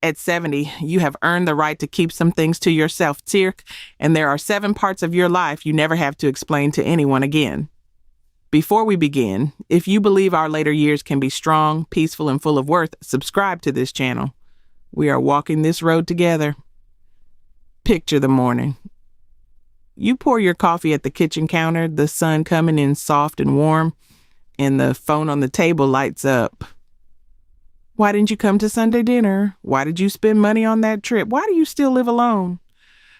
At 70, you have earned the right to keep some things to yourself, Tirk, and there are 7 parts of your life you never have to explain to anyone again. Before we begin, if you believe our later years can be strong, peaceful, and full of worth, subscribe to this channel. We are walking this road together. Picture the morning. You pour your coffee at the kitchen counter, the sun coming in soft and warm, and the phone on the table lights up. Why didn't you come to Sunday dinner? Why did you spend money on that trip? Why do you still live alone?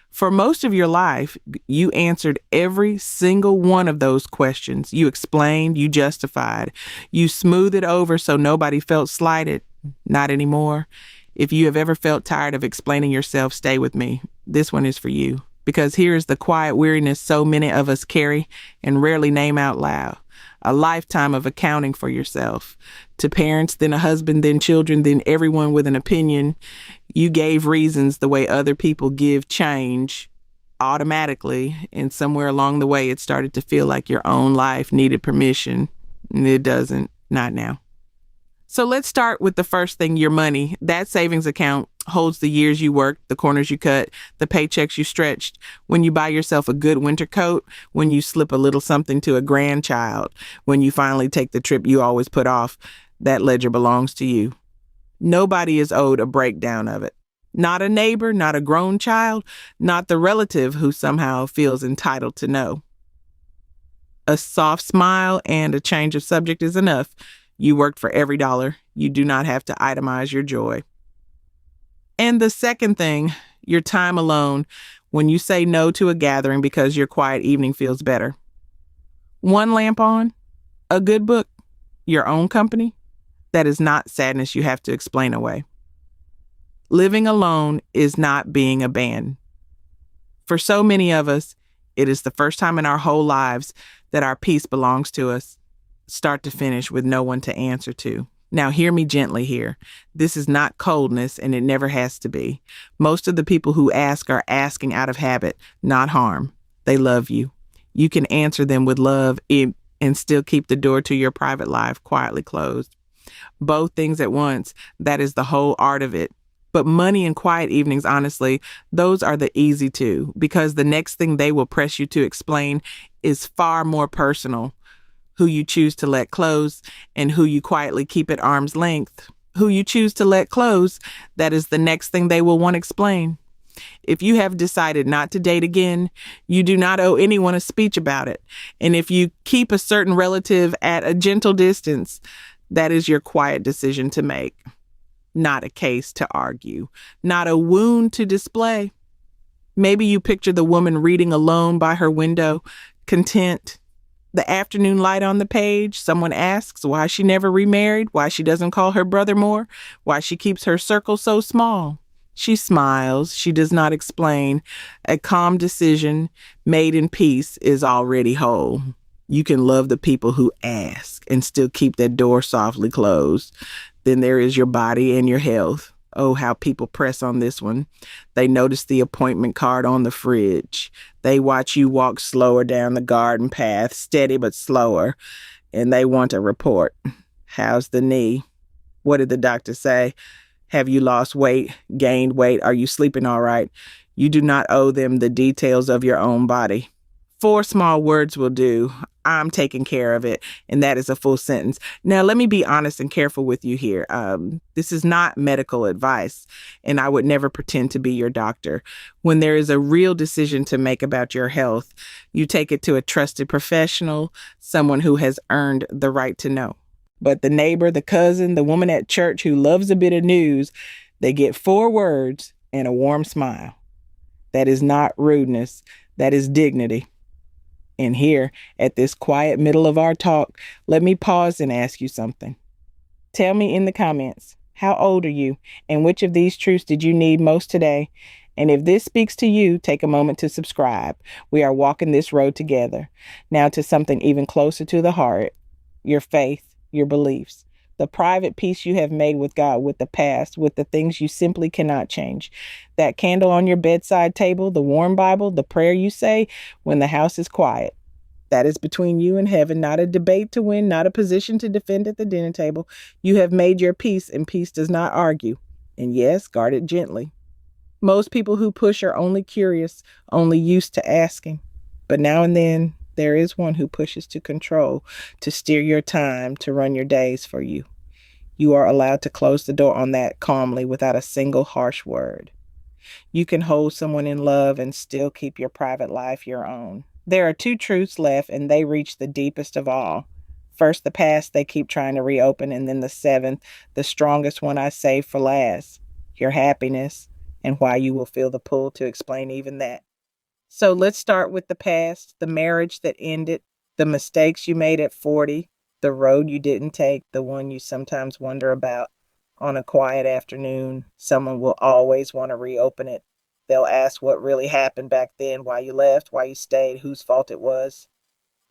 For most of your life, you answered every single one of those questions. You explained, you justified, you smoothed it over so nobody felt slighted. Not anymore. If you have ever felt tired of explaining yourself, stay with me. This one is for you. Because here is the quiet weariness so many of us carry and rarely name out loud. A lifetime of accounting for yourself. To parents, then a husband, then children, then everyone with an opinion. You gave reasons the way other people give change automatically, and somewhere along the way it started to feel like your own life needed permission. And it doesn't, not now. So let's start with the first thing, your money. That savings account holds the years you worked, the corners you cut, the paychecks you stretched. When you buy yourself a good winter coat, when you slip a little something to a grandchild, when you finally take the trip you always put off, that ledger belongs to you. Nobody is owed a breakdown of it. Not a neighbor, not a grown child, not the relative who somehow feels entitled to know. A soft smile and a change of subject is enough. You worked for every dollar. You do not have to itemize your joy. And the second thing, your time alone, when you say no to a gathering because your quiet evening feels better. One lamp on, a good book, your own company, that is not sadness you have to explain away. Living alone is not being abandoned. For so many of us, it is the first time in our whole lives that our peace belongs to us, start to finish, with no one to answer to. Now, hear me gently here. This is not coldness, and it never has to be. Most of the people who ask are asking out of habit, not harm. They love you. You can answer them with love and still keep the door to your private life quietly closed. Both things at once, that is the whole art of it. But money and quiet evenings, honestly, those are the easy two, because the next thing they will press you to explain is far more personal. Who you choose to let close and who you quietly keep at arm's length. Who you choose to let close, that is the next thing they will want to explain. If you have decided not to date again, you do not owe anyone a speech about it. And if you keep a certain relative at a gentle distance, that is your quiet decision to make. Not a case to argue, not a wound to display. Maybe you picture the woman reading alone by her window, content. The afternoon light on the page, someone asks why she never remarried, why she doesn't call her brother more, why she keeps her circle so small. She smiles, she does not explain. A calm decision made in peace is already whole. You can love the people who ask and still keep that door softly closed. Then there is your body and your health. Oh, how people press on this one. They notice the appointment card on the fridge. They watch you walk slower down the garden path, steady but slower, and they want a report. How's the knee? What did the doctor say? Have you lost weight, gained weight? Are you sleeping all right? You do not owe them the details of your own body. 4 small words will do. I'm taking care of it. And that is a full sentence. Now, let me be honest and careful with you here. This is not medical advice, and I would never pretend to be your doctor. When there is a real decision to make about your health, you take it to a trusted professional, someone who has earned the right to know. But the neighbor, the cousin, the woman at church who loves a bit of news, they get 4 words and a warm smile. That is not rudeness. That is dignity. And here, at this quiet middle of our talk, let me pause and ask you something. Tell me in the comments, how old are you? And which of these truths did you need most today? And if this speaks to you, take a moment to subscribe. We are walking this road together. Now to something even closer to the heart, your faith, your beliefs. The private peace you have made with God, with the past, with the things you simply cannot change. That candle on your bedside table, the warm Bible, the prayer you say when the house is quiet. That is between you and heaven, not a debate to win, not a position to defend at the dinner table. You have made your peace, and peace does not argue. And yes, guard it gently. Most people who push are only curious, only used to asking. But now and then, there is one who pushes to control, to steer your time, to run your days for you. You are allowed to close the door on that calmly without a single harsh word. You can hold someone in love and still keep your private life your own. There are two truths left, and they reach the deepest of all. First, the past they keep trying to reopen, and then the seventh, the strongest one I saved for last, your happiness, and why you will feel the pull to explain even that. So let's start with the past, the marriage that ended, the mistakes you made at 40, the road you didn't take, the one you sometimes wonder about. On a quiet afternoon, someone will always want to reopen it. They'll ask what really happened back then, why you left, why you stayed, whose fault it was.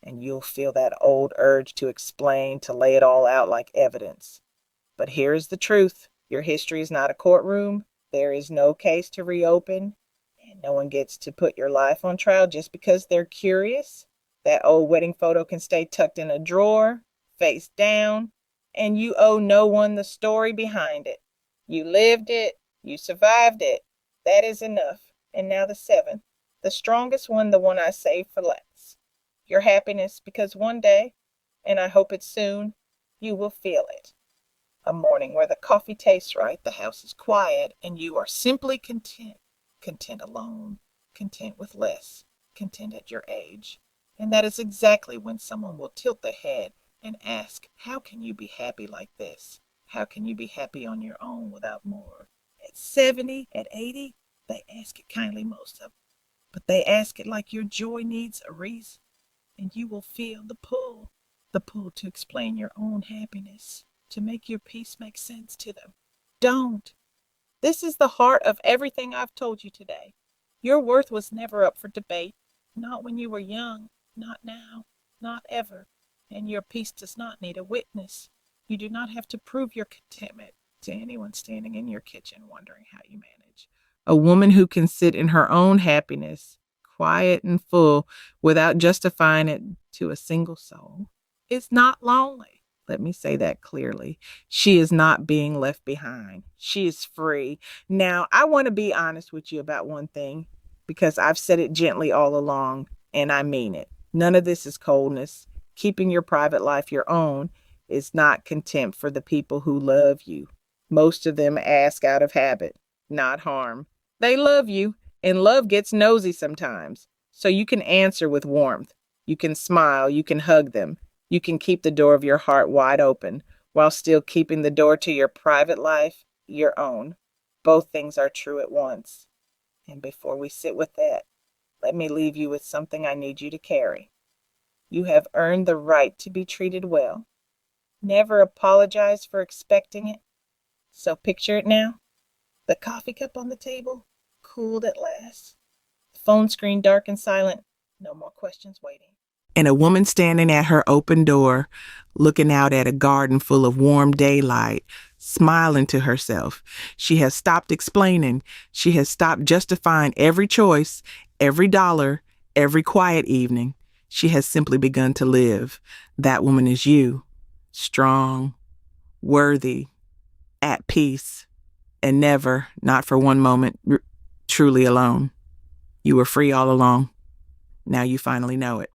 And you'll feel that old urge to explain, to lay it all out like evidence. But here's the truth. Your history is not a courtroom. There is no case to reopen. And no one gets to put your life on trial just because they're curious. That old wedding photo can stay tucked in a drawer, face down, and you owe no one the story behind it. You lived it. You survived it. That is enough. And now the seventh, the strongest one, the one I saved for last. Your happiness, because one day, and I hope it's soon, you will feel it. A morning where the coffee tastes right, the house is quiet, and you are simply content. Content alone, content with less, content at your age. And that is exactly when someone will tilt their head and ask, how can you be happy like this? How can you be happy on your own without more? At 70, at 80, they ask it kindly, most of them. But they ask it like your joy needs a reason. And you will feel the pull to explain your own happiness, to make your peace make sense to them. Don't. This is the heart of everything I've told you today. Your worth was never up for debate. Not when you were young, not now, not ever. And your peace does not need a witness. You do not have to prove your contentment to anyone standing in your kitchen wondering how you manage. A woman who can sit in her own happiness, quiet and full, without justifying it to a single soul, is not lonely. Let me say that clearly. She is not being left behind. She is free. Now, I want to be honest with you about one thing, because I've said it gently all along, and I mean it. None of this is coldness. Keeping your private life your own is not contempt for the people who love you. Most of them ask out of habit, not harm. They love you, and love gets nosy sometimes. So you can answer with warmth. You can smile. You can hug them. You can keep the door of your heart wide open while still keeping the door to your private life your own. Both things are true at once. And before we sit with that, let me leave you with something I need you to carry. You have earned the right to be treated well. Never apologize for expecting it. So picture it now. The coffee cup on the table, cooled at last. The phone screen dark and silent. No more questions waiting. And a woman standing at her open door, looking out at a garden full of warm daylight, smiling to herself. She has stopped explaining. She has stopped justifying every choice, every dollar, every quiet evening. She has simply begun to live. That woman is you, strong, worthy, at peace, and never, not for one moment, truly alone. You were free all along. Now you finally know it.